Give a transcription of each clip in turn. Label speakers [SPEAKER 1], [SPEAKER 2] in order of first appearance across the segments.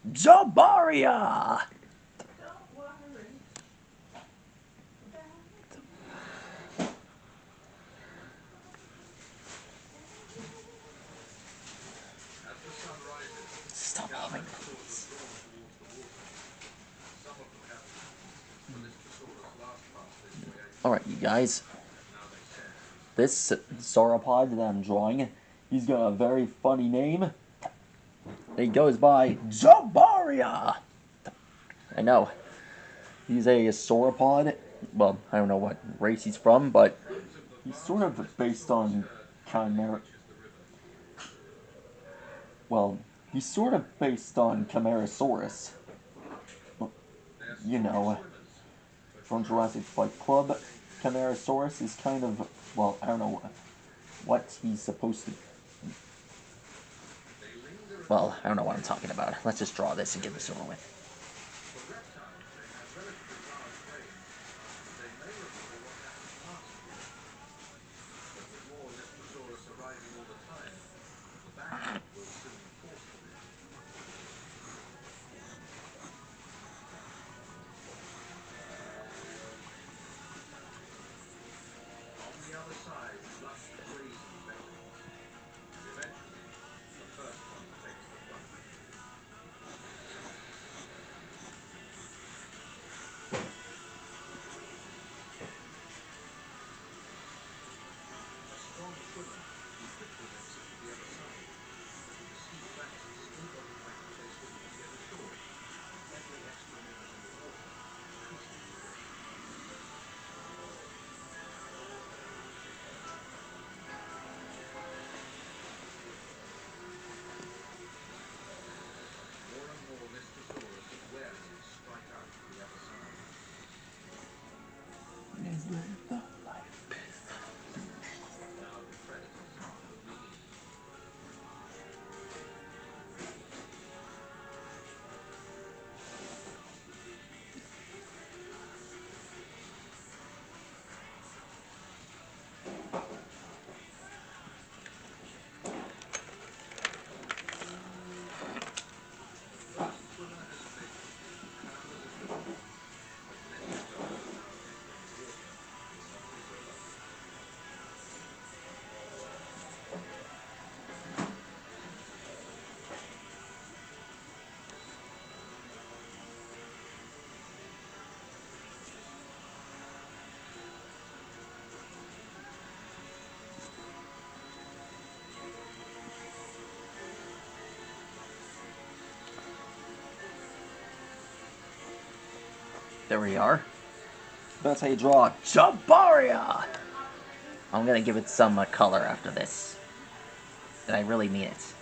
[SPEAKER 1] Jobaria! Stop moving, please. Alright, you guys. This sauropod that I'm drawing, he's got a very funny name. He goes by Jobaria! I know. He's a sauropod. Well, I don't know what race he's from, but he's sort of based on chimera. Well, he's sort of based on Camarasaurus. You know, from Jurassic Fight Club. Camarasaurus is kind of, well, I don't know what he's supposed to. Well, I don't know what I'm talking about. Let's just draw this and get this over with. There we are. That's how you draw Jobaria! I'm gonna give it some color after this. And I really mean it.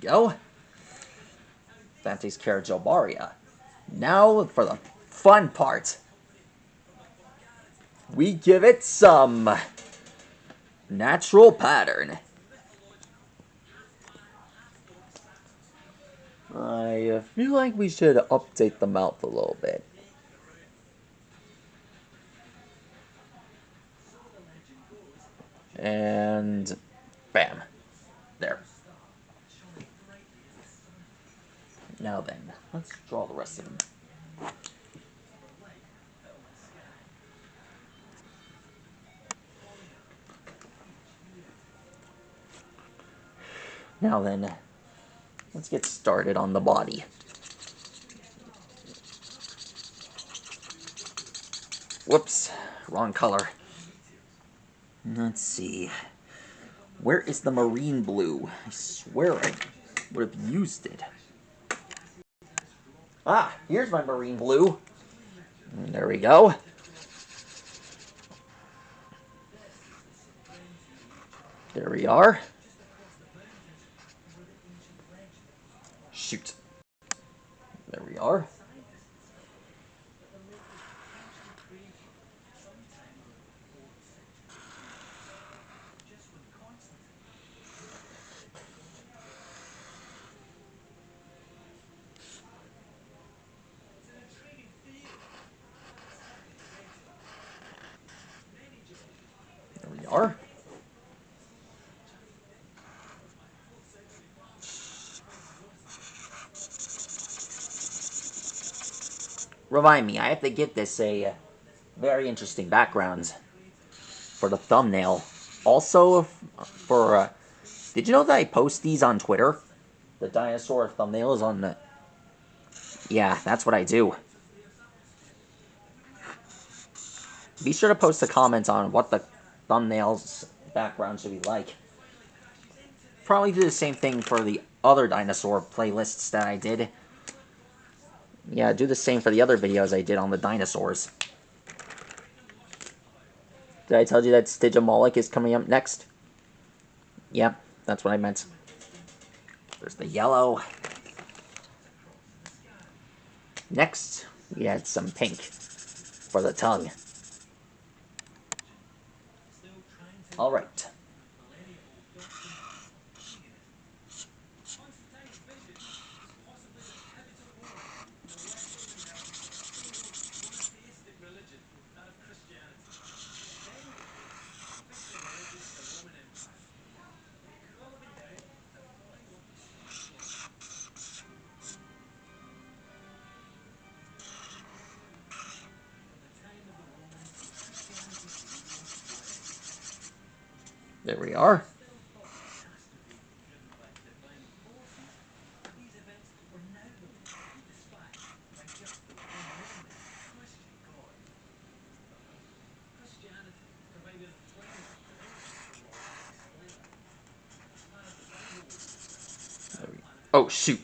[SPEAKER 1] go. That takes care of Jobaria. Now for the fun part. We give it some natural pattern. I feel like we should update the mouth a little bit. And bam. There. Now then, let's draw the rest of them. Now then, let's get started on the body. Whoops, wrong color. Let's see. Where is the marine blue? I swear I would have used it. Ah, here's my marine blue. There we go. There we are. Shoot. There we are. There we are. Remind me, I have to get this a very interesting background for the thumbnail. Also, for did you know that I post these on Twitter? The dinosaur thumbnails on the... Yeah, that's what I do. Be sure to post a comment on what the thumbnails background should be like. Probably do the same thing for the other dinosaur playlists that I did. Yeah, do the same for the other videos I did on the dinosaurs. Did I tell you that Stygimoloch is coming up next? Yeah, that's what I meant. There's the yellow. Next, we had some pink for the tongue. Alright. There we are. Oh, shoot.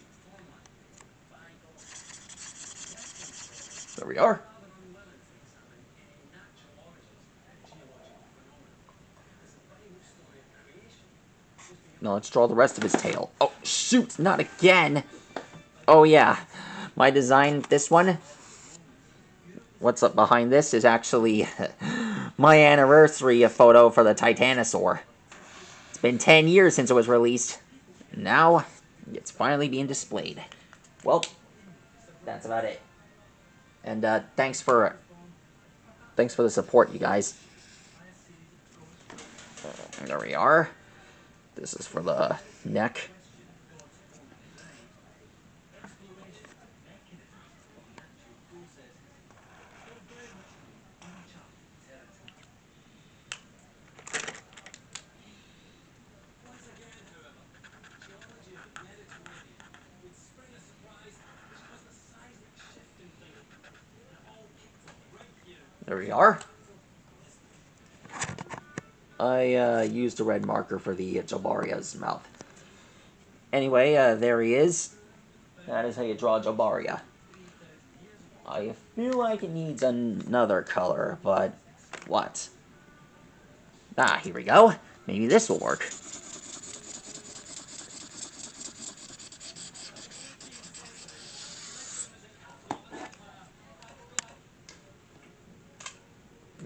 [SPEAKER 1] There we are. Now let's draw the rest of his tail. Oh, shoot, not again. Oh, yeah. My design, this one, what's up behind this is actually my anniversary photo for the Titanosaur. It's been 10 years since it was released. Now, it's finally being displayed. Well, that's about it. And thanks for the support, you guys. There we are. This is for the neck. There we are. I used a red marker for the Jobaria's mouth. Anyway, there he is. That is how you draw Jobaria. I feel like it needs another color, but what? Ah, here we go. Maybe this will work.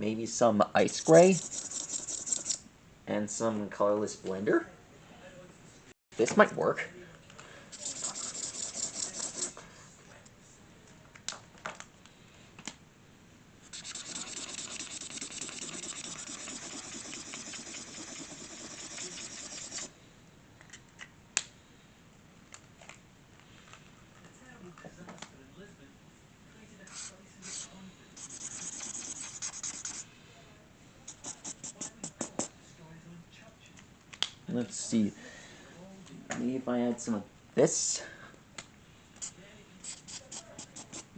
[SPEAKER 1] maybe some ice gray, and some colorless blender. This might work. Let's see. Maybe if I add some of this.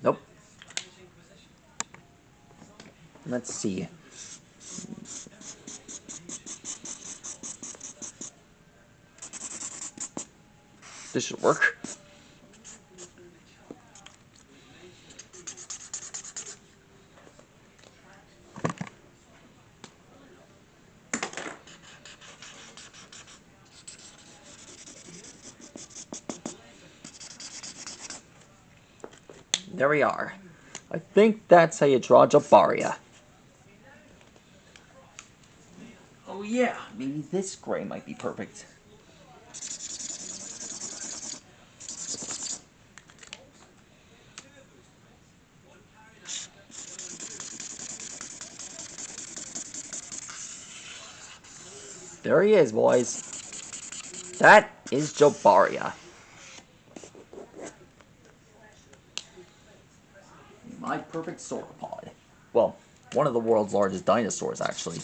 [SPEAKER 1] Nope. Let's see. This should work. There we are. I think that's how you draw Jobaria. Oh yeah, maybe this gray might be perfect. There he is, boys. That is Jobaria. My perfect sauropod. Well, one of the world's largest dinosaurs, actually.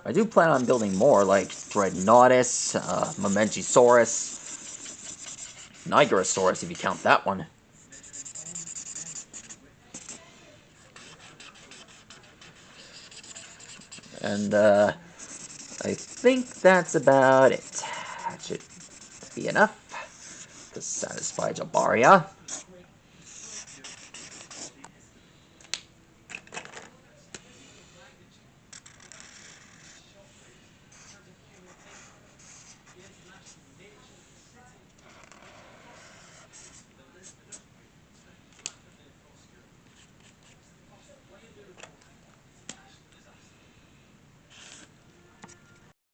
[SPEAKER 1] I do plan on building more, like Dreadnoughtus, Momentosaurus, Nigerosaurus, if you count that one. And, I think that's about it. That should be enough to satisfy Jobaria.